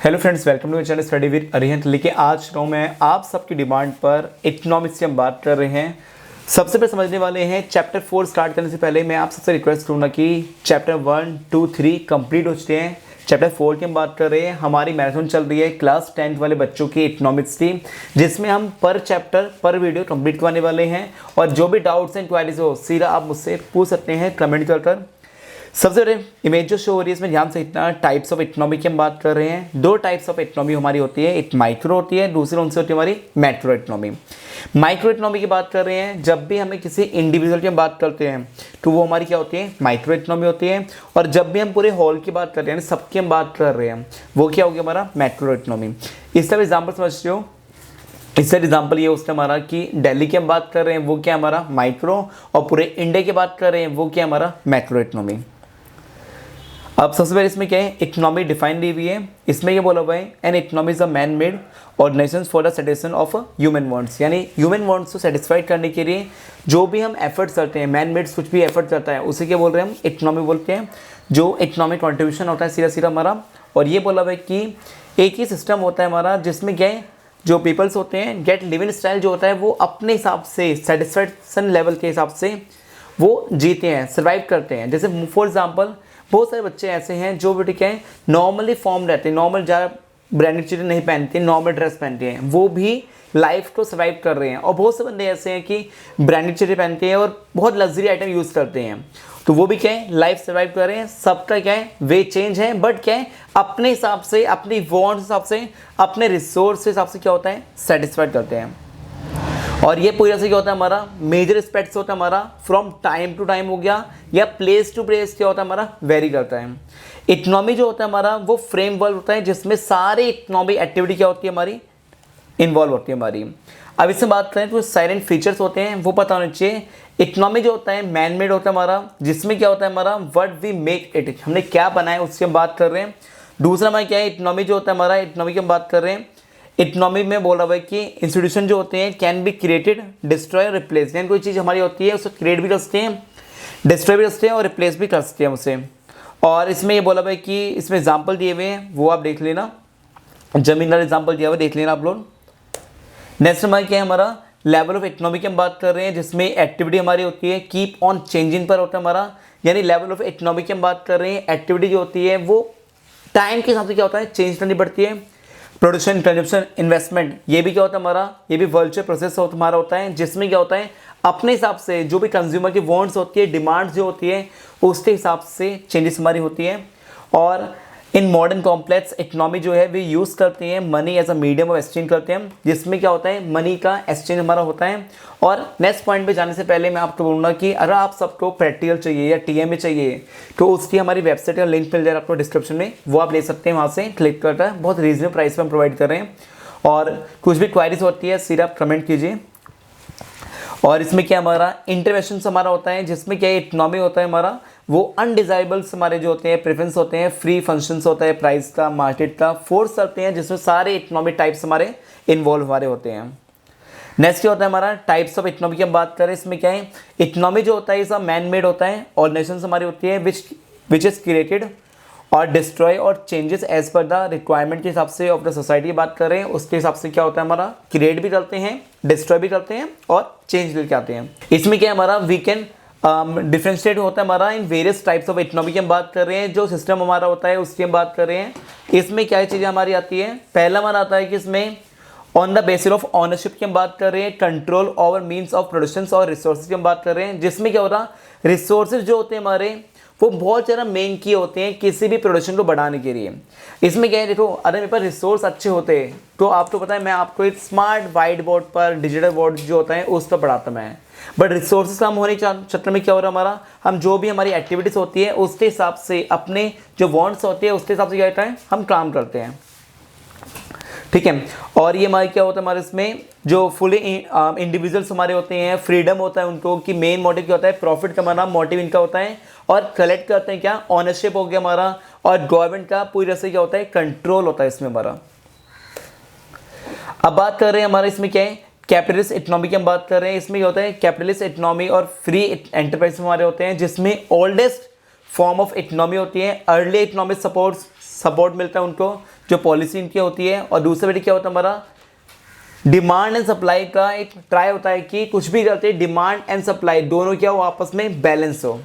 Hello friends, welcome to channel study with Arihant. लेकिन आज हूँ मैं आप सबकी डिमांड पर इकोनॉमिक्स की हम बात कर रहे हैं। सबसे पहले समझने वाले हैं चैप्टर 4 स्टार्ट करने से पहले मैं आप सबसे रिक्वेस्ट करूँगा कि चैप्टर 1, 2, 3 कंप्लीट हो चुके हैं। चैप्टर 4 की हम बात कर रहे हैं। हमारी मैराथन चल रही है क्लास 10th वाले बच्चों की इकोनॉमिक्स की, जिसमें हम पर चैप्टर पर वीडियो कंप्लीट करवाने वाले हैं। और जो भी डाउट्स एंड क्वेरीज हो सीधा आप मुझसे पूछ सकते हैं कमेंट कर। सबसे पहले इमेज जो शो हो रही है इसमें ध्यान से इतना टाइप्स ऑफ इकोनॉमी की हम बात कर रहे हैं। दो टाइप्स ऑफ इकोनॉमी हमारी होती है, एक माइक्रो होती है, दूसरी उनसे होती है हमारी मैक्रो इकोनॉमी। माइक्रो इकोनॉमी की बात कर रहे हैं, जब भी हमें किसी इंडिविजुअल की हम बात करते हैं तो वो हमारी क्या होती है, माइक्रो इकोनॉमी होती है। और जब भी हम पूरे होल की बात कर रहे हैं, सबकी हम बात कर रहे हैं, वो क्या होगी हमारा मैक्रो इकोनॉमी। इसका एग्जाम्पल समझते हो, इसका एग्जाम्पल ये उसका हमारा कि दिल्ली की हम बात कर रहे हैं वो क्या हमारा माइक्रो, और पूरे इंडिया की बात कर रहे हैं वो क्या हमारा मैक्रो इकोनॉमी। अब सबसे पहले इसमें क्या है, इकोनॉमी डिफाइन दी हुई है। इसमें ये बोला हुआ है an economy is a man made organisation for the satisfaction of human wants, यानी ह्यूमन वांट्स को सेटिस्फाइड करने के लिए जो भी हम एफर्ट्स करते हैं, मैन मेड कुछ भी एफर्ट करता है उसे क्या बोल रहे हैं हम, इकोनॉमी बोलते हैं। जो इकोनॉमिक कॉन्ट्रीब्यूशन होता है सीधा सीधा हमारा। और ये बोला हुआ है कि एक ही सिस्टम होता है हमारा जिसमें क्या है, जो पीपल्स होते हैं गेट लिविंग स्टाइल जो होता है वो अपने हिसाब से सेटिस्फैक्शन लेवल के हिसाब से वो जीते हैं, सर्वाइव करते हैं। जैसे फॉर एग्जाम्पल बहुत सारे बच्चे ऐसे हैं जो भी ठीक है नॉर्मली फॉर्म रहते हैं, नॉर्मल ज़्यादा ब्रांडेड चीज़ें नहीं पहनते, नॉर्मल ड्रेस पहनते हैं, वो भी लाइफ को सर्वाइव कर रहे हैं। और बहुत से बंदे ऐसे हैं कि ब्रांडेड चीज़ें पहनते हैं और बहुत लग्जरी आइटम यूज़ करते हैं, तो वो भी क्या है लाइफ सर्वाइव कर रहे हैं। सबका क्या है वे चेंज है, बट क्या है अपने हिसाब से, अपनी वांट्स हिसाब से, अपने रिसोर्स के हिसाब से क्या होता है सेटिस्फाइड करते हैं। और ये पूरी तरह से क्या होता है हमारा मेजर एस्पेक्ट्स होता है हमारा फ्रॉम टाइम टू टाइम हो गया, या प्लेस टू प्लेस क्या होता है हमारा वेरी करता है। इकोनॉमी जो होता है हमारा वो फ्रेमवर्क होता है जिसमें सारी इकोनॉमी एक्टिविटी क्या होती है हमारी इन्वॉल्व होती है हमारी। अब इससे बात करें तो साइलेंट फीचर्स होते हैं वो पता होने चाहिए। इकोनॉमी जो होता है मैन मेड होता है हमारा, जिसमें क्या होता है हमारा व्हाट वी मेक इट, हमने क्या बनाया उसकी हम बात कर रहे हैं। दूसरा हमारा क्या है इकोनॉमी जो होता है हमारा, इकोनॉमी की हम बात कर रहे हैं। इकोनॉमी में बोला हुआ है कि इंस्टीट्यूशन जो होते हैं can be created, destroy, replace, यानी कोई चीज़ हमारी होती है उसको क्रिएट भी कर सकते हैं, डिस्ट्रॉय भी कर सकते हैं और रिप्लेस भी कर सकते हैं उसे। और इसमें ये बोला हुआ है कि इसमें एग्जाम्पल दिए हुए हैं वो आप देख लेना, जमीनदार एग्जाम्पल दिया हुआ देख लेना आप लोग। नेक्स्ट हमारा क्या है हमारा लेवल ऑफ इकोनॉमी की हम बात कर रहे हैं, जिसमें एक्टिविटी हमारी होती है कीप ऑन चेंजिंग पर होता है हमारा, यानी लेवल ऑफ इकोनॉमी की हम बात कर रहे हैं। एक्टिविटी जो होती है वो टाइम के हिसाब से क्या होता है चेंज करनी पड़ती है। प्रोडक्शन, कंजप्शन, इन्वेस्टमेंट, ये भी क्या होता है हमारा, ये भी वर्चुअल प्रोसेस हमारा होता है, जिसमें क्या होता है अपने हिसाब से जो भी कंज्यूमर की वांट्स होती है, डिमांड्स जो होती है उसके हिसाब से चेंजेस हमारी होती है। और इन मॉडर्न कॉम्प्लेक्स इकोनॉमी जो है वे यूज़ करते हैं money as a medium of exchange करते हैं, जिसमें क्या होता है मनी का एक्सचेंज हमारा होता है। और नेक्स्ट पॉइंट पे जाने से पहले मैं आपको बोलूँगा कि अगर आप सबको प्रैक्टिकल चाहिए या टीएमए चाहिए तो उसकी हमारी वेबसाइट का लिंक मिल जाएगा आपको डिस्क्रिप्शन में, वो आप ले सकते हैं, वहाँ से क्लिक करता है। बहुत रीजनेबल प्राइस पर हम प्रोवाइड कर रहे हैं। और कुछ भी क्वायरीज होती है सीधा आप कमेंट कीजिए। और इसमें क्या हमारा इंटरवेंशन हमारा होता है, जिसमें क्या इकोनॉमी होता है हमारा वो अनडिजायरेबल्स हमारे जो होते हैं प्रेफरेंस होते हैं, फ्री फंक्शंस होता है प्राइस का, मार्केट का, फोर्स करते हैं, जिसमें सारे इकोनॉमिक टाइप्स हमारे इन्वॉल्व हमारे होते हैं। नेक्स्ट क्या होता है हमारा टाइप्स ऑफ इकोनॉमी की हम बात करें, इसमें क्या है इकोनॉमी जो होता है सब मैन मेड होता है, ऑर्गेनाइजेशन हमारी होती है विच इज क्रिएटेड और डिस्ट्रॉय और changes as per the requirement के हिसाब से ऑफ द सोसाइटी की बात कर रहे हैं, उसके हिसाब से क्या होता है हमारा क्रिएट भी करते हैं, डिस्ट्रॉय भी करते हैं और चेंज लेके आते हैं। इसमें क्या है हमारा वी कैन डिफरेंशिएट होता है हमारा in various types of economy की हम बात कर रहे हैं। जो सिस्टम हमारा होता है उसकी हम बात कर रहे हैं। इसमें क्या चीज़ें हमारी आती है, पहला हमारा आता है कि इसमें on the basis of ownership की हम बात कर रहे हैं, control over means of production और रिसोर्सेज की हम बात कर रहे हैं, जिसमें क्या होता है रिसोर्सेज जो होते हैं हमारे वो बहुत ज़्यादा मेन की होते हैं किसी भी प्रोडक्शन को बढ़ाने के लिए। इसमें क्या है देखो, अगर मेरे पास रिसोर्स अच्छे होते तो आपको पता है मैं आपको एक स्मार्ट वाइट बोर्ड पर डिजिटल बोर्ड जो होता है उस पर पढ़ाता मैं, बट रिसोर्सेज कम होने के चक्कर में क्या हो रहा है हमारा, हम जो भी हमारी एक्टिविटीज़ होती है उसके हिसाब से, अपने जो वांट्स होती है उसके हिसाब से क्या होता है हम काम करते हैं, ठीक है। और ये हमारे क्या होता है हमारे इसमें जो फुली इंडिविजुअल्स हमारे होते हैं, फ्रीडम होता है उनको कि मेन मोटिव क्या होता है प्रॉफिट कमाना, मोटिव इनका होता है। और कलेक्ट करते हैं क्या ऑनरशिप हो गया हमारा, और गवर्नमेंट का पूरी तरह से क्या होता है कंट्रोल होता है इसमें हमारा। अब बात कर रहे हैं हमारे इसमें क्या है कैपिटलिस्ट इकोनॉमी की हम बात कर रहे हैं। इसमें क्या होता है कैपिटलिस्ट इकोनॉमी और फ्री एंटरप्राइज हमारे होते हैं, जिसमें ओल्डेस्ट फॉर्म ऑफ इकोनॉमी होती है। अर्ली इकोनॉमिक सपोर्ट मिलता है उनको, जो पॉलिसी इनकी होती है, और दूसरा बेटे क्या होता है हमारा डिमांड एंड सप्लाई का एक ट्राई होता है कि कुछ भी करते डिमांड एंड सप्लाई दोनों क्या हो आपस में बैलेंस हो।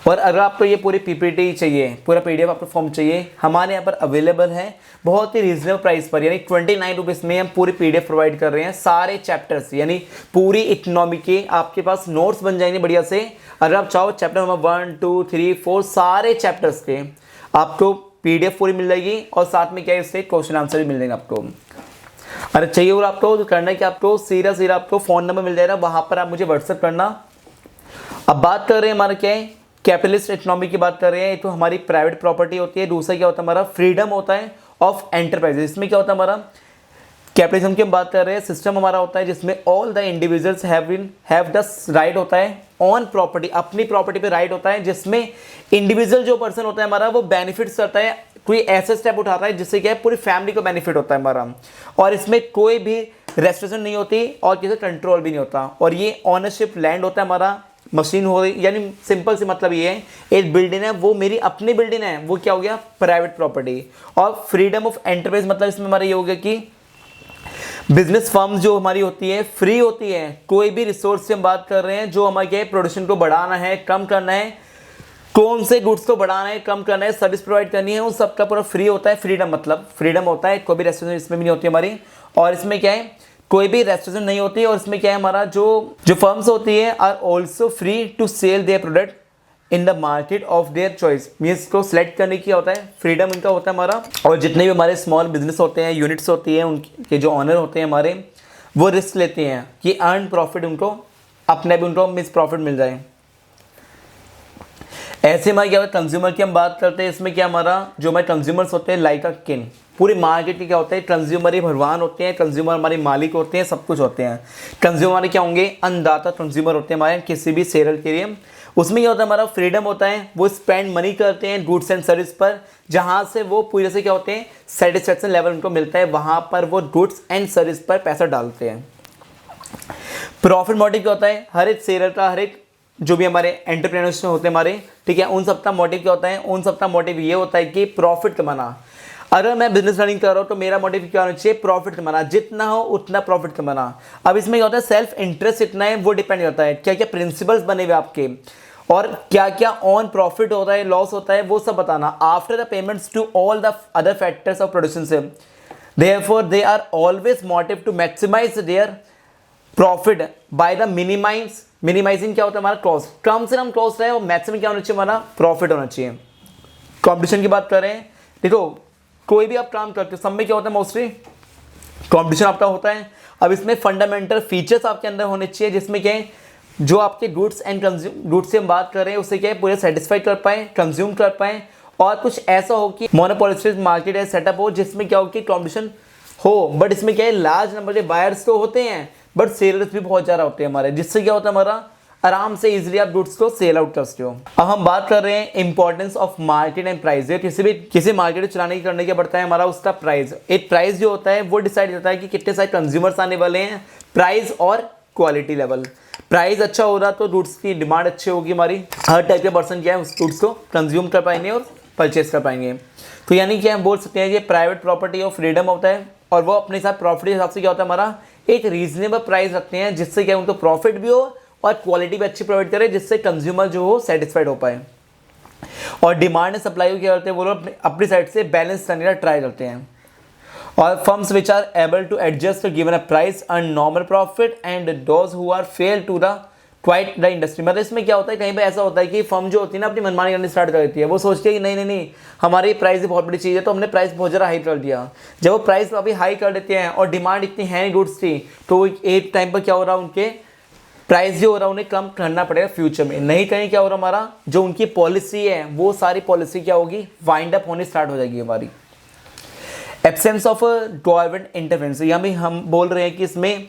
और अगर आपको ये पूरी पीपीटी चाहिए, पूरा पीडीएफ आपको फॉर्म चाहिए, हमारे यहाँ पर अवेलेबल है बहुत ही रीजनेबल प्राइस पर, यानी 29 रुपीज़ में हम पूरी पीडीएफ प्रोवाइड कर रहे हैं। सारे चैप्टर्स यानी पूरी इकोनॉमी के आपके पास नोट्स बन जाएंगे बढ़िया से। अगर आप चाहो चैप्टर नंबर 1 2 3 4 सारे चैप्टर्स के आपको पीडीएफ पूरी मिल जाएगी, और साथ में क्या है इससे क्वेश्चन आंसर भी मिल जाएंगे आपको। अरे चाहिए और आपको तो करना है कि आपको सीधा आपको फ़ोन नंबर मिल जाएगा, वहाँ पर आप मुझे व्हाट्सएप करना। अब बात कर रहे हैं हमारा क्या है कैपिटलिस्ट इकोनॉमी की बात कर रहे हैं। तो हमारी प्राइवेट प्रॉपर्टी होती है, दूसरा क्या होता है हमारा फ्रीडम होता है ऑफ एंटरप्राइजेस। इसमें क्या होता है हमारा कैपिटलिज्म की हम बात कर रहे हैं, सिस्टम हमारा होता है जिसमें all the individuals have the right होता है ऑन प्रॉपर्टी, अपनी प्रॉपर्टी पे राइट होता है, जिसमें इंडिविजुअल जो पर्सन होता है हमारा वो बेनिफिट्स करता है, कोई ऐसे स्टेप उठाता है जिससे क्या है पूरी फैमिली को बेनिफिट होता है हमारा, और इसमें कोई भी रेस्ट्रिक्शन नहीं होती और किसी कंट्रोल भी नहीं होता। और ये ऑनरशिप लैंड होता है हमारा, मशीन हो गई, यानी सिंपल सी मतलब ये है एक बिल्डिंग है वो मेरी अपनी बिल्डिंग है, वो क्या हो गया प्राइवेट प्रॉपर्टी। और फ्रीडम ऑफ एंटरप्राइज मतलब इसमें हमारा ये हो गया कि बिजनेस फर्म जो हमारी होती है फ्री होती है, कोई भी रिसोर्स से हम बात कर रहे हैं जो हमारे क्या प्रोडक्शन को बढ़ाना है कम करना है, कौन से गुड्स को बढ़ाना है कम करना है, सर्विस प्रोवाइड करनी है, उन सबका पूरा फ्री होता है। फ्रीडम मतलब फ्रीडम होता है, कोई भी रेस्ट्रिक्शन इसमें भी नहीं होती हमारी, और इसमें क्या है कोई भी रेस्ट्रिक्शन नहीं होती। और इसमें क्या है हमारा जो फर्म्स होती है are also free to sell their product in the market of their choice, means को सिलेक्ट करने की होता है, फ्रीडम इनका होता है हमारा। और जितने भी हमारे स्मॉल बिजनेस होते हैं, यूनिट्स होती हैं, उनके जो ऑनर होते हैं हमारे, वो रिस्क लेते हैं कि अर्न प्रॉफिट उनको अपने भी उनको मिस प्रॉफिट मिल जाए। ऐसे हमारे क्या होता है कंज्यूमर की हम बात करते हैं, इसमें क्या हमारा जो हमारे कंज्यूमर्स होते हैं लाइक अ किंग, पूरी मार्केट के क्या होते हैं कंज्यूमर ही भगवान होते हैं, कंज्यूमर हमारे मालिक होते हैं, सब कुछ होते हैं। कंज्यूमर हमारे क्या होंगे अन्नदाता कंज्यूमर होते हैं हमारे किसी भी सेलर के लिए। उसमें क्या होता है हमारा फ्रीडम होता है, वो स्पेंड मनी करते हैं गुड्स एंड सर्विस पर, जहाँ से वो पूरे से क्या होते हैं सेटिस्फेक्शन लेवल उनको मिलता है, वहाँ पर वो गुड्स एंड सर्विस पर पैसा डालते हैं। प्रॉफिट मोटिव क्या होता है हर एक सेलर का, हर एक जो भी हमारे एंटरप्रेन्योर्स होते हैं हमारे, ठीक है, उन सबका मोटिव क्या होता है, उन सबका मोटिव ये होता है कि प्रॉफिट कमाना। अगर मैं बिजनेस रनिंग कर रहा हूँ तो मेरा मोटिव क्या होना चाहिए प्रॉफिट कमाना, जितना हो उतना प्रॉफिट कमाना। अब इसमें क्या होता है सेल्फ इंटरेस्ट इतना है वो डिपेंड करता है क्या क्या प्रिंसिपल्स बने हुए आपके, और क्या क्या ऑन प्रॉफिट होता है लॉस होता है वो सब बताना। After the payments to all the other factors of production से therefore they are always motive to maximise their profit by the minimising क्या होता है हमारा कॉस्ट, कम से कम कॉस्ट है और मैक्सिमम क्या होना चाहिए हमारा प्रॉफिट होना चाहिए। कंपटीशन की बात कर रहे हैं, देखो कोई भी आप काम करते हो सब में क्या होता है मोस्टली कंपटीशन आपका होता है। अब इसमें फंडामेंटल फीचर्स आपके अंदर होने चाहिए जिसमें क्या है जो आपके गुड्स एंड गुड्स से हम बात कर रहे हैं उससे क्या है पूरे सेटिस्फाई कर पाए, कंज्यूम कर पाए, और कुछ ऐसा हो कि मोनोपोलिस्टिक मार्केट है सेटअप हो जिसमें क्या हो कि कंपटीशन हो, बट इसमें क्या है लार्ज नंबर के बायर्स तो होते हैं बट सेलर्स भी बहुत ज़्यादा होते हैं हमारे, जिससे क्या होता है हमारा आराम से इजीली आप गुड्स को सेल आउट कर सकते हो। अब हम बात कर रहे हैं importance of market and price. किसी मार्केट को चलाने की करने क्या पड़ता है हमारा उसका प्राइस। एक प्राइस जो होता है वो डिसाइड करता है कि कितने सारे कंज्यूमर्स आने वाले हैं, प्राइस और क्वालिटी लेवल। प्राइस अच्छा हो रहा तो गुड्स की डिमांड अच्छी होगी हमारी, हर टाइप के पर्सन क्या है उस गुड्स को कंज्यूम कर पाएंगे और परचेस कर पाएंगे। तो यानी कि हम बोल सकते हैं कि प्राइवेट प्रॉपर्टी और फ्रीडम होता है, और वो अपने साथ प्रॉफिट के हिसाब से क्या होता है हमारा एक रीजनेबल प्राइस रखते हैं जिससे क्या उनको प्रॉफिट भी हो और क्वालिटी भी अच्छी प्रोवाइड करे जिससे कंज्यूमर जो हो सेटिस्फाइड हो पाए। और डिमांड एंड सप्लाई को क्या करते हैं वो लोग अपनी साइड से बैलेंस करने का ट्राई करते हैं। और firms which are able to adjust given a price earn normal profit and those who are fail to the quit the industry. मतलब इसमें क्या होता है कहीं पे ऐसा होता है कि फर्म जो होती है ना अपनी मनमानी करनी स्टार्ट कर देती है, वो सोचती है कि नहीं नहीं नहीं हमारी प्राइस ही बहुत बड़ी चीज़ है तो हमने प्राइस बहुत ज़्यादा हाई कर दिया। जब वो प्राइस अभी हाई कर देते हैं और डिमांड इतनी है गुड्स की तो एक टाइम पर क्या हो रहा है उनके प्राइस जो हो रहा है उन्हें कम करना पड़ेगा फ्यूचर में, नहीं कहीं क्या हो रहा हमारा जो उनकी पॉलिसी है वो सारी पॉलिसी क्या होगी वाइंड अप होनी स्टार्ट हो जाएगी हमारी। एब्सेंस ऑफ गवर्नमेंट इंटरवेंस, यहाँ भी हम बोल रहे हैं कि इसमें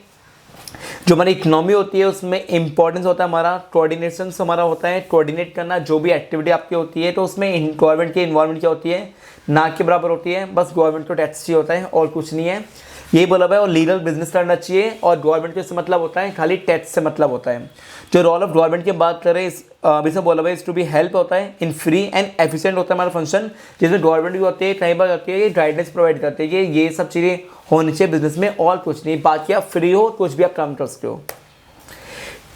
जो हमारी इकोनॉमी होती है उसमें इंपॉर्टेंस होता है हमारा कोऑर्डिनेशन हमारा होता है, कोऑर्डिनेट करना जो भी एक्टिविटी आपकी होती है तो उसमें गवर्नमेंट की इन्वॉल्वमेंट क्या होती है ना के बराबर होती है, बस गवर्नमेंट को टैक्स चाहिए होता है और कुछ नहीं है। यही बोला हुआ है। और लीगल बिजनेस करना चाहिए, और गवर्नमेंट को इससे मतलब होता है खाली टैक्स से मतलब होता है। जो रोल ऑफ गवर्नमेंट की बात करें इसमें बोला हुआ है इस टू बी हेल्प होता है इन फ्री एंड एफिशिएंट होता है हमारा फंक्शन, जिसमें गवर्नमेंट भी होती है कई बार होती है, ये गाइडेंस प्रोवाइड करती है कि ये सब चीज़ें होनी चाहिए बिजनेस में और कुछ नहीं, बाकी आप फ्री हो कुछ भी आप काम कर सकते हो।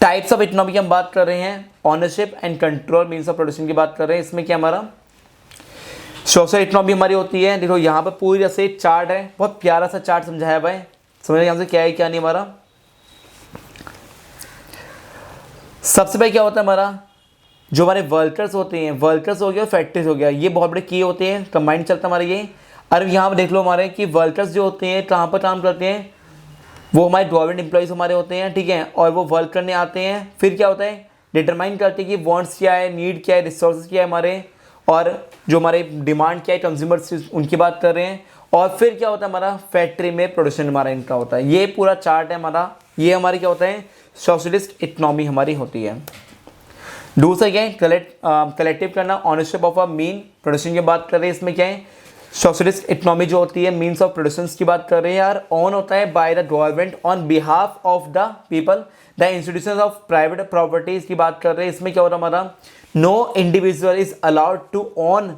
टाइप्स ऑफ इकोनॉमी की हम बात कर रहे हैं, ownership and control means of production की बात कर रहे हैं। इसमें क्या हमारा सोशल इकोनॉमी हमारी होती है। देखो यहाँ पर पूरी जैसे चार्ट है, बहुत प्यारा सा चार्ट समझाया हुआ है, समझ यहाँ से क्या है क्या नहीं। हमारा सबसे पहले क्या होता है हमारा जो हमारे वर्कर्स होते हैं, वर्कर्स हो गया और फैक्ट्रीज हो गया, ये बहुत बड़े की होते हैं, कंबाइंड चलता है हमारा ये। और यहाँ पर देख लो हमारे कि वर्कर्स जो होते हैं कहाँ पर काम करते हैं, वो हमारे गवर्नमेंट एम्प्लॉयज़ हमारे होते हैं, ठीक है। और वो वर्क करने आते हैं, फिर क्या होता है डिटरमाइन करते हैं कि वांट्स क्या है, नीड क्या है, रिसोर्सेज क्या है हमारे, और जो हमारे डिमांड क्या है कंज्यूमर्स उनकी बात कर रहे हैं। और फिर क्या होता है हमारा फैक्ट्री में प्रोडक्शन हमारा इनका होता है। ये पूरा चार्ट है हमारा, ये हमारी क्या होता है सोशलिस्ट इकोनॉमी हमारी होती है। दूसरा क्या है कलेक्टिव करना, ownership of a mean production की बात कर रहे हैं। इसमें क्या है सोशलिस्ट इकोनॉमी जो होती है मीन्स ऑफ प्रोडक्शन की बात कर रहे हैं यार, ऑन होता है by the government on behalf of the people, the institution of private properties की बात कर रहे हैं। इसमें क्या होता है हमारा no individual is allowed to own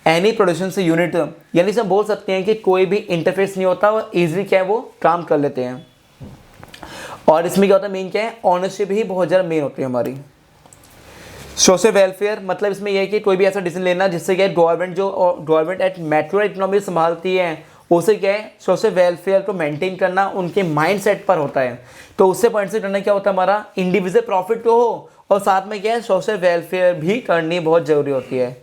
any production से यूनिट, यानी से हम बोल सकते हैं कि कोई भी इंटरफेस नहीं होता, वो ईजिली क्या है वो काम कर लेते हैं। और इसमें क्या होता है मेन क्या है ऑनरशिप ही बहुत ज़्यादा मेन होती है हमारी। सोशल वेलफेयर मतलब इसमें यह है कि कोई भी ऐसा डिसीजन लेना जिससे क्या है गवर्नमेंट एट मैक्रो इकोनॉमी संभालती है, उसे क्या है सोशल वेलफेयर को मेंटेन करना उनके माइंड सेट पर होता है। तो उससे पॉइंट से करना क्या होता है हमारा इंडिविजुअल प्रॉफिट तो हो और साथ में क्या है सोशल वेलफेयर भी करनी बहुत ज़रूरी होती है।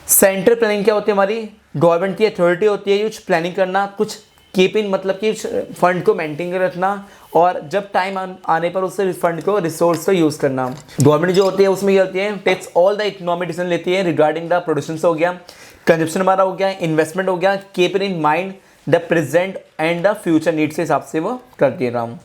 सेंट्रल प्लानिंग क्या होती है हमारी गवर्नमेंट की अथॉरिटी होती है कुछ प्लानिंग करना, कुछ कीप इन मतलब कि फंड को मेंटेन कर रखना, और जब टाइम आने पर उससे फंड को रिसोर्स को यूज़ करना। गवर्नमेंट जो होती है उसमें क्या होती है takes all the economic decision लेती है रिगार्डिंग द प्रोडक्शन हो गया, कंजप्शन हमारा हो गया, इन्वेस्टमेंट हो गया, keep in mind the present and the future needs के हिसाब से वो करती है काम।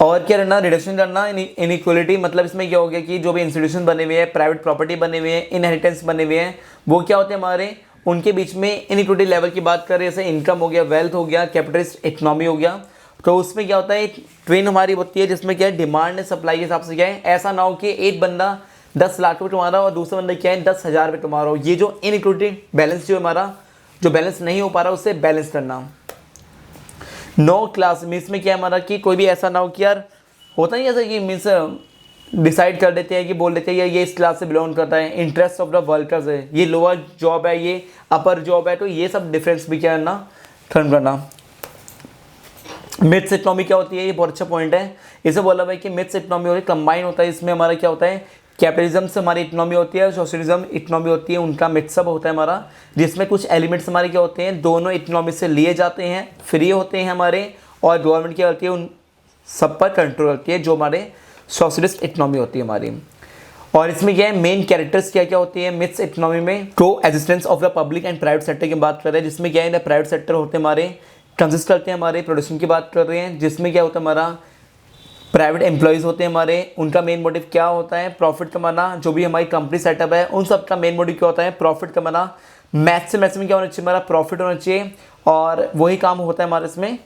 और क्या करना रिडक्शन करना इनइक्वलिटी, मतलब इसमें क्या हो गया कि जो भी इंस्टीट्यूशन बने हुए हैं, प्राइवेट प्रॉपर्टी बने हुए हैं, इनहेरिटेंस बने हुए हैं, वो क्या होते हैं हमारे उनके बीच में इनइक्वलिटी लेवल की बात करें, जैसे इनकम हो गया, वेल्थ हो गया, कैपिटलिस्ट इकोनॉमी हो गया। तो उसमें क्या होता है ट्रेन हमारी होती है जिसमें क्या है डिमांड सप्लाई के हिसाब से क्या है, ऐसा ना हो कि एक बंदा 10 लाख रुपये कमा रहा हो और दूसरा बंदा क्या है 10,000 रुपये कमा रहा हो। ये जो इनइक्वलिटी बैलेंस जो हमारा जो बैलेंस नहीं हो पा रहा उससे बैलेंस करना। नो क्लास मीन्स में क्या है हमारा कि कोई भी ऐसा ना हो कि यार होता नहीं ऐसा कि मीन्स डिसाइड कर देते हैं कि बोल देते हैं ये इस क्लास से बिलोंग करता है, इंटरेस्ट ऑफ द वर्कर्स है, ये लोअर जॉब है, ये अपर जॉब है, तो ये सब डिफरेंस भी क्या करना खत्म करना। मिक्स इकोनॉमी क्या होती है, ये बहुत अच्छा पॉइंट है। इसे बोला भाई कि मिक्स इकोनॉमी होती है कंबाइन होता है, इसमें हमारा क्या होता है कैपिटलिज्म से हमारी इकोनॉमी होती है, सोशलिज्म इकोनॉमी होती है, उनका मिक्सअप होता है हमारा, जिसमें कुछ एलिमेंट्स हमारे क्या होते हैं दोनों इकोनॉमी से लिए जाते हैं, फ्री होते हैं हमारे, और गवर्नमेंट क्या होती है उन सब पर कंट्रोल करती है, जो हमारे सोशलिस्ट इकोनॉमी होती है हमारी। और इसमें क्या है मेन कैरेक्टर्स क्या क्या होती है मिक्स इकोनॉमी में, को existence of the public and private sector की बात कर रहे हैं, जिसमें क्या है प्राइवेट सेक्टर होते हैं हमारे कंसिस्ट करते हैं हमारे प्रोडक्शन की बात कर रहे हैं, जिसमें क्या होता है हमारा प्राइवेट एम्प्लॉयज़ होते हैं हमारे, उनका मेन मोटिव क्या होता है प्रॉफिट कमाना। जो भी हमारी कंपनी सेटअप है उन सब का मेन मोटिव क्या होता है प्रॉफिट कमाना, मैक्सिमम क्या होना चाहिए हमारा प्रॉफिट होना चाहिए, और वही काम होता है हमारे इसमें।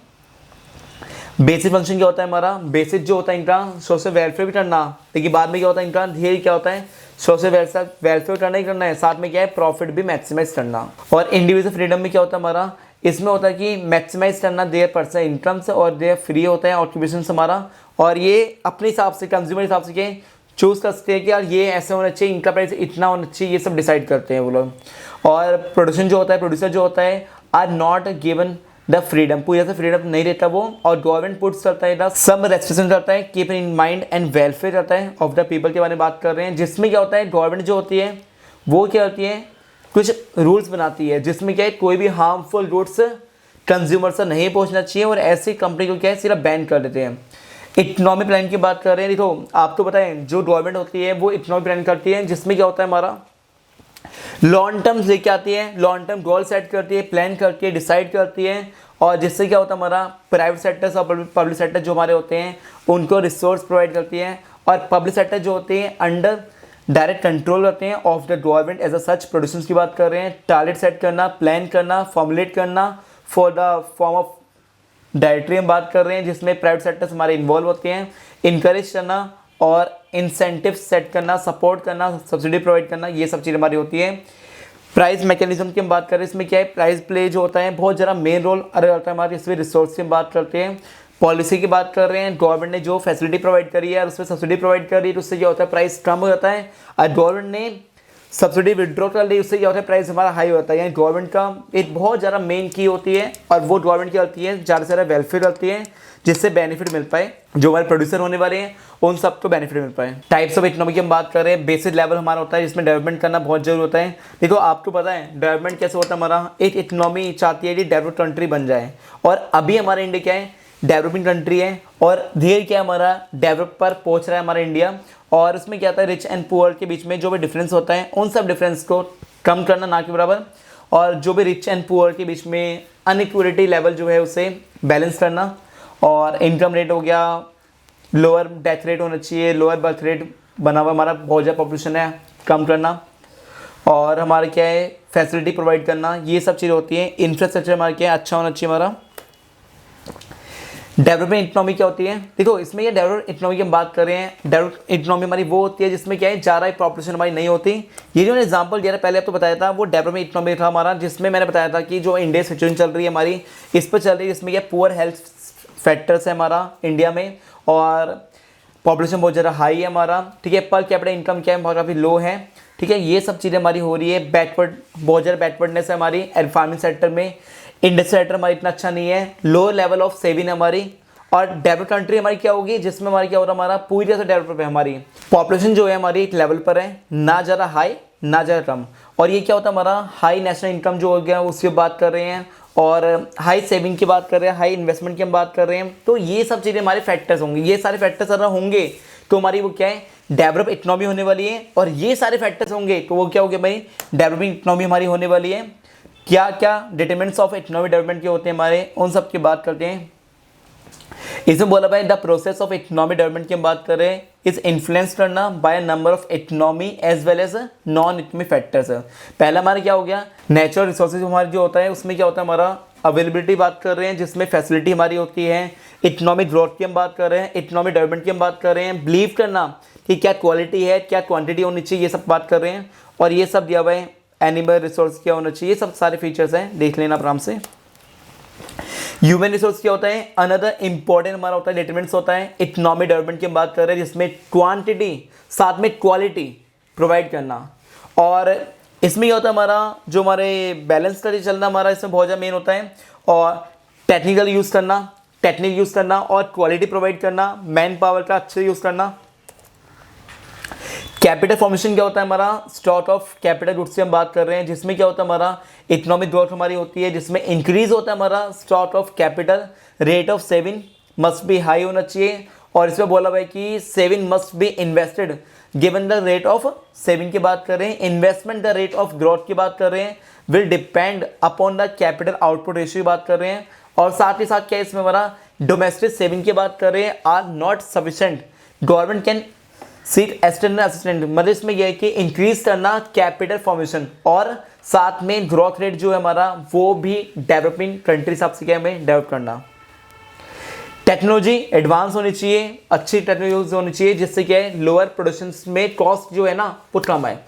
बेसिक फंक्शन क्या होता है हमारा बेसिक जो होता है इनका सोशल वेलफेयर भी करना, लेकिन बाद में क्या होता है इनका ध्येय क्या होता है सोशल वेलफेयर करना ही करना है, साथ में क्या है प्रॉफिट भी मैक्सिमाइज करना। और इंडिविजुअल फ्रीडम में क्या होता है हमारा इसमें होता है कि मैक्सिमाइज करना देयर पर्सन इनकम से, और देयर फ्री होता है ऑक्यूपेशन से हमारा, और ये अपने हिसाब से कंज्यूमर हिसाब से क्या चूज़ कर सकते हैं कि यार ये ऐसे होना चाहिए, इनका प्राइस इतना होना चाहिए, ये सब डिसाइड करते हैं वो लोग। और प्रोडक्शन जो होता है प्रोड्यूसर जो होता है are not given the freedom, पूरी तरह से फ्रीडम नहीं रहता वो, और गवर्नमेंट पुट्स करता है सब रेस्ट्रिक्शन करता है, keep in mind and welfare करता है ऑफ द पीपल के बारे में बात कर रहे हैं, जिसमें क्या होता है गवर्नमेंट जो होती है वो क्या होती है कुछ रूल्स बनाती है, जिसमें क्या है कोई भी हार्मफुल रूट्स कंज्यूमर से नहीं पहुंचना चाहिए, और ऐसी कंपनी को क्या है सिर्फ बैन कर देते हैं। इकोनॉमिक प्लान की बात कर रहे हैं, देखो आपको पता है जो गवर्नमेंट होती है वो इकोनॉमिक प्लान करती है, जिसमें क्या होता है हमारा लॉन्ग टर्म लेके आती है, लॉन्ग टर्म गोल सेट करती है, प्लान करती है, डिसाइड करती है, और जिससे क्या होता है हमारा प्राइवेट सेक्टर्स और पब्लिक सेक्टर जो हमारे होते हैं उनको रिसोर्स प्रोवाइड करती है, और पब्लिक सेक्टर जो होते हैं अंडर डायरेक्ट कंट्रोल करते हैं of the government as a such producers की बात कर रहे हैं, टारगेट सेट करना, प्लान करना, फॉर्मुलेट करना for the form of directory हम बात कर रहे हैं जिसमें प्राइवेट सेक्टर्स हमारे इन्वॉल्व होते हैं, इनकरेज करना और इंसेंटिव सेट करना, सपोर्ट करना, सब्सिडी प्रोवाइड करना, ये सब चीज़ हमारी होती है। प्राइस मैकेनिज्म की हम बात करें, इसमें क्या है, प्राइस प्ले जो होता है बहुत ज़रा मेन रोल अरे होता है हमारे, इसमें रिसोर्स की हम बात करते हैं, पॉलिसी की बात कर रहे हैं, गवर्नमेंट ने जो फैसिलिटी प्रोवाइड करी है और उसमें सब्सिडी प्रोवाइड कर रही है तो उससे क्या होता है प्राइस कम हो जाता है, और गवर्नमेंट ने सब्सिडी विड्रॉ कर ली उससे क्या होता है प्राइस हमारा हाई होता है। यानी गवर्नमेंट का एक बहुत ज़्यादा मेन की होती है और वो गवर्नमेंट की होती है ज़्यादा से ज़्यादा वेलफेयर होती है जिससे बेनिफिट मिल पाए, जो हमारे प्रोड्यूसर होने वाले हैं उन सबको बेनिफिट मिल पाए। टाइप्स ऑफ इकोनॉमी की हम बात कर रहे हैं, बेसिक लेवल हमारा होता है जिसमें डेवलपमेंट करना बहुत जरूरी होता है। देखो आपको पता है डेवलपमेंट कैसे होता है, हमारा एक इकोनॉमी चाहती है कि डेवलप कंट्री बन जाए और अभी हमारा इंडिया क्या है, डेवलपिंग कंट्री है और धीरे क्या हमारा डेवलप पर पहुंच रहा है हमारा इंडिया। और उसमें क्या होता है रिच एंड पुअर के बीच में जो भी डिफरेंस होता है उन सब डिफरेंस को कम करना ना के बराबर, और जो भी रिच एंड पुअर के बीच में अनइक्वलिटी लेवल जो है उसे बैलेंस करना, और इनकम रेट हो गया, लोअर डेथ रेट होना चाहिए, लोअर बर्थ रेट बना हुआ हमारा बहुत ज़्यादा पॉपुलेशन है कम करना, और हमारा क्या है फैसिलिटी प्रोवाइड करना, ये सब चीज़ें होती हैं। इंफ्रास्ट्रक्चर हमारा क्या है अच्छा होना चाहिए हमारा। डेवलपमेंट इकोनॉमी क्या होती है, देखो इसमें ये डेवलप इकोनॉमी की हम बात कर रहे हैं, डेवलप इकोनॉमी हमारी वो होती है जिसमें क्या है ज़्यादा पॉपुलेशन हमारी नहीं होती। ये जो एग्जांपल दिया था पहले आपको बताया था वो डेवलपमेंट इकोनॉमी था हमारा, जिसमें मैंने बताया था कि जो इंडिया सिचुएशन चल रही है हमारी इस पर चल रही है, जिसमें क्या पुअर हेल्थ फैक्टर्स है हमारा इंडिया में और पॉपुलेशन बहुत ज़्यादा हाई है हमारा, ठीक है, पर कैपिटल इनकम क्या है बहुत काफ़ी लो है, ठीक है, ये सब चीज़ें हमारी हो रही है। बैकवर्ड बहुत ज़्यादा बैकवर्डनेस है हमारी फार्मिंग सेक्टर में, इंडस्ट्री सेक्टर हमारी इतना अच्छा नहीं है, लो लेवल ऑफ सेविंग हमारी। और डेवलप कंट्री हमारी क्या होगी जिसमें हमारी क्या हो रहा है हमारा पूरी तरह से डेवलप है, हमारी पॉपुलेशन जो है हमारी एक लेवल पर है, ना ज़्यादा हाई ना ज़्यादा कम। और ये क्या होता है हमारा हाई नेशनल इनकम जो हो गया उसकी बात कर रहे हैं, और हाई सेविंग की बात कर रहे हैं, हाई इन्वेस्टमेंट की हम बात कर रहे हैं। तो ये सब चीज़ें हमारे फैक्टर्स होंगे, ये सारे फैक्टर्स अगर होंगे तो हमारी वो क्या है डेवलप इकोनॉमी होने वाली है, और ये सारे फैक्टर्स होंगे तो वो क्या हो गया भाई डेवलपिंग इकोनॉमी हमारी होने वाली है। क्या क्या डिटरमिनेंट्स ऑफ इकोनॉमिक डेवलपमेंट के होते हैं हमारे, उन सब की बात करते हैं। इसमें बोला भाई the process of economic development की हम बात कर रहे हैं, इज इन्फ्लुएंस करना by number of economy as well as non economic factors. पहला हमारा क्या हो गया नेचुरल रिसोर्सेज हमारे जो होता है उसमें क्या होता है हमारा अवेलेबिलिटी बात कर रहे हैं, जिसमें फैसिलिटी हमारी होती है। इकोनॉमिक ग्रोथ की हम बात कर रहे हैं, इकोनॉमिक डेवलपमेंट की हम बात कर रहे हैं, बिलीव करना कि क्या क्वालिटी है क्या क्वांटिटी होनी चाहिए, ये सब बात कर रहे हैं। और ये सब दिया हुआ है एनिमल रिसोर्स क्या होना चाहिए, ये सब सारे फीचर्स हैं, देख लेना आराम से। ह्यूमन रिसोर्स क्या होता है, अनदर इंपॉर्टेंट हमारा होता है डिटरमिनेंट्स होता है इकोनॉमिक डेवलपमेंट की हम बात कर रहे हैं, जिसमें क्वांटिटी साथ में क्वालिटी प्रोवाइड करना। और इसमें क्या होता है हमारा जो हमारे बैलेंस करके चलना हमारा इसमें बहुत ज़्यादा मेन होता है, और टेक्निकल यूज़ करना, टेक्निक यूज़ करना और क्वालिटी प्रोवाइड करना, मैन पावर का अच्छे यूज़ करना। कैपिटल फॉर्मेशन क्या होता है हमारा स्टॉक ऑफ कैपिटल गुड्स से हम बात कर रहे हैं, जिसमें क्या होता है हमारा इकोनॉमिक ग्रोथ हमारी होती है, जिसमें इंक्रीज होता है हमारा stock of capital, rate of saving must be high होना चाहिए। और इसमें बोला भाई कि saving must be invested given the rate of saving की बात कर रहे हैं, investment the rate of growth की बात कर रहे हैं, will depend upon the capital output ratio की बात कर रहे हैं। और साथ ही साथ क्या इसमें हमारा डोमेस्टिक सेविंग की बात कर रहे हैं, are not sufficient government can seat external assistant, मतलब इसमें यह है कि इंक्रीज करना कैपिटल फॉर्मेशन और साथ में ग्रोथ रेट जो है हमारा वो भी डेवलपिंग कंट्री हिसाब से क्या हमें डेवलप करना। टेक्नोलॉजी एडवांस होनी चाहिए, अच्छी टेक्नोलॉजी होनी चाहिए, जिससे क्या है लोअर प्रोडक्शन में कॉस्ट जो है ना वो कम आए,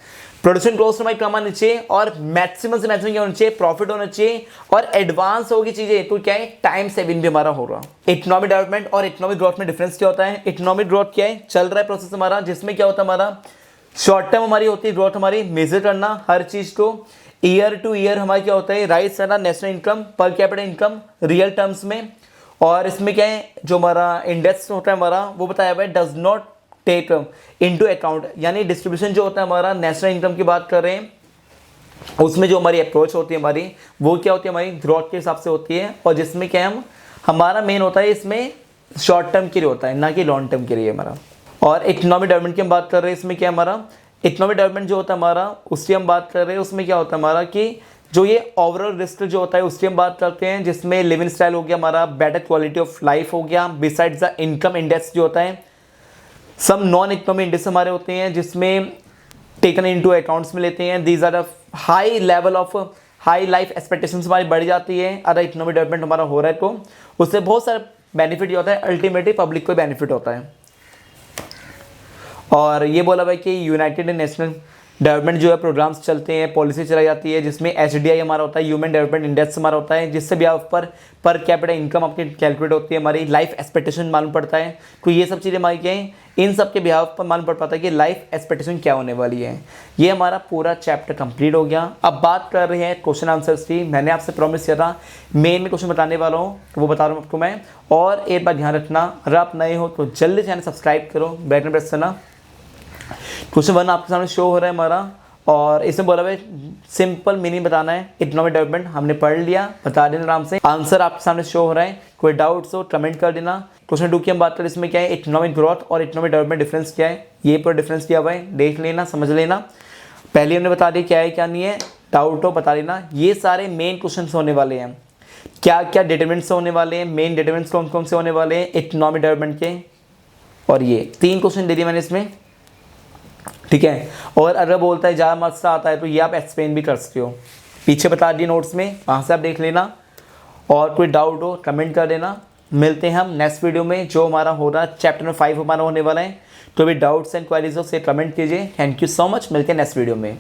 प्रोडक्शन कॉस्ट हमारी कम आनी चाहिए, और मैक्सिमम से मैक्सिमम क्या होना चाहिए प्रॉफिट होना चाहिए, और एडवांस होगी चीजें तो क्या है टाइम सेविंग भी हमारा हो रहा। इकोनॉमिक डेवलपमेंट और इकोनॉमिक ग्रोथ में डिफरेंस क्या होता है, इकोनॉमिक ग्रोथ क्या है चल रहा है प्रोसेस हमारा, जिसमें क्या होता है हमारा शॉर्ट टर्म हमारी होती है ग्रोथ हमारी मेजर करना हर चीज को, ईयर टू ईयर हमारा क्या होता है राइज करना नेशनल इनकम पर कैपिटल इनकम रियल टर्म्स में। और इसमें क्या है जो हमारा इंडेक्स होता है हमारा वो बताया हुआ है does not take into account, यानी डिस्ट्रीब्यूशन जो होता है हमारा नेशनल इनकम की बात कर रहे हैं, उसमें जो हमारी अप्रोच होती है हमारी वो क्या होती है हमारी ग्रोथ के हिसाब से होती है, और जिसमें क्या हम हमारा मेन होता है इसमें शॉर्ट टर्म के लिए होता है ना कि लॉन्ग टर्म के लिए हमारा। और इकोनॉमिक डेवलपमेंट की हम बात कर रहे हैं, इसमें क्या हमारा इकोनॉमिक डेवलपमेंट जो होता है हमारा उसकी हम बात कर रहे हैं, उसमें क्या होता है हमारा कि जो ये ओवरऑल रिस्क जो होता है उसकी हम बात करते हैं, जिसमें लिविंग स्टाइल हो गया हमारा, बेटर क्वालिटी ऑफ लाइफ हो गया, बिसाइड्स द इनकम इंडेक्स जो होता है, सब नॉन इकोनॉमिक इंडेक्स हमारे होते हैं, जिसमें टेकन इनटू अकाउंट्स में लेते हैं। These are the high level of high life expectations हमारी बढ़ जाती है। अगर इकोनॉमिक डेवलपमेंट हमारा हो रहा है तो उससे बहुत सारा बेनिफिट ये होता है, अल्टीमेटली पब्लिक को बेनिफिट होता है। और ये बोला भाई कि यूनाइटेड नेशनल डेवलपमेंट जो है प्रोग्राम्स चलते हैं, पॉलिसी चलाई जाती है, जिसमें HDI हमारा होता है, ह्यूमन डेवलपमेंट इंडेक्स हमारा होता है, जिससे भी आप पर कैपिटा इनकम आपकी कैलकुलेट होती है, हमारी लाइफ एक्सपेक्टेशन मालूम पड़ता है। तो ये सब चीज़ें हमारी क्या है, इन सब के बिहाफ पर मालूम पड़ पाता है कि लाइफ एक्सपेक्टेशन क्या होने वाली है। ये हमारा पूरा चैप्टर कंप्लीट हो गया। अब बात कर रहे हैं क्वेश्चन आंसर्स की। मैंने आपसे प्रॉमिस किया था मेन में क्वेश्चन बताने वाला हूँ, तो वो बता रहा हूँ आपको मैं। और एक बात ध्यान रखना, अगर आप नए हो तो जल्दी चैनल सब्सक्राइब करो, बेल आइकन प्रेस करना। क्वेश्चन 1 आपके सामने शो हो रहा है हमारा, और इसमें बोला भाई सिंपल मीनिंग बताना है। इकोनॉमिक डेवलपमेंट हमने पढ़ लिया, बता देना आराम से। आंसर आपके सामने शो हो रहा है, कोई डाउट्स हो कमेंट कर देना। क्वेश्चन 2 की हम बात करें, इसमें क्या है, इकोनॉमिक ग्रोथ और इकोनॉमिक डेवलपमेंट डिफरेंस क्या है, ये पर डिफरेंस किया हुआ है, देख लेना, समझ लेना। पहले हमने बता दिया क्या है क्या नहीं है, डाउट हो बता देना। ये सारे मेन क्वेश्चन होने वाले हैं, क्या क्या डिटरमिनेंट्स होने वाले हैं, मेन डिटरमिनेंट्स कौन कौन से होने वाले हैं इकोनॉमिक डेवलपमेंट के। और ये 3 क्वेश्चन दे दिए मैंने इसमें, ठीक है। और अगर बोलता है ज़्यादा मार्क्स आता है तो ये आप एक्सप्लेन भी कर सकते हो, पीछे बता दिए नोट्स में, वहाँ से आप देख लेना। और कोई डाउट हो कमेंट कर देना। मिलते हैं हम नेक्स्ट वीडियो में, जो हमारा हो रहा है चैप्टर नंबर 5 हमारा होने वाला है। तो भी डाउट्स एंड क्वेरीज हो से कमेंट कीजिए। थैंक यू सो मच, मिलते हैं नेक्स्ट वीडियो में।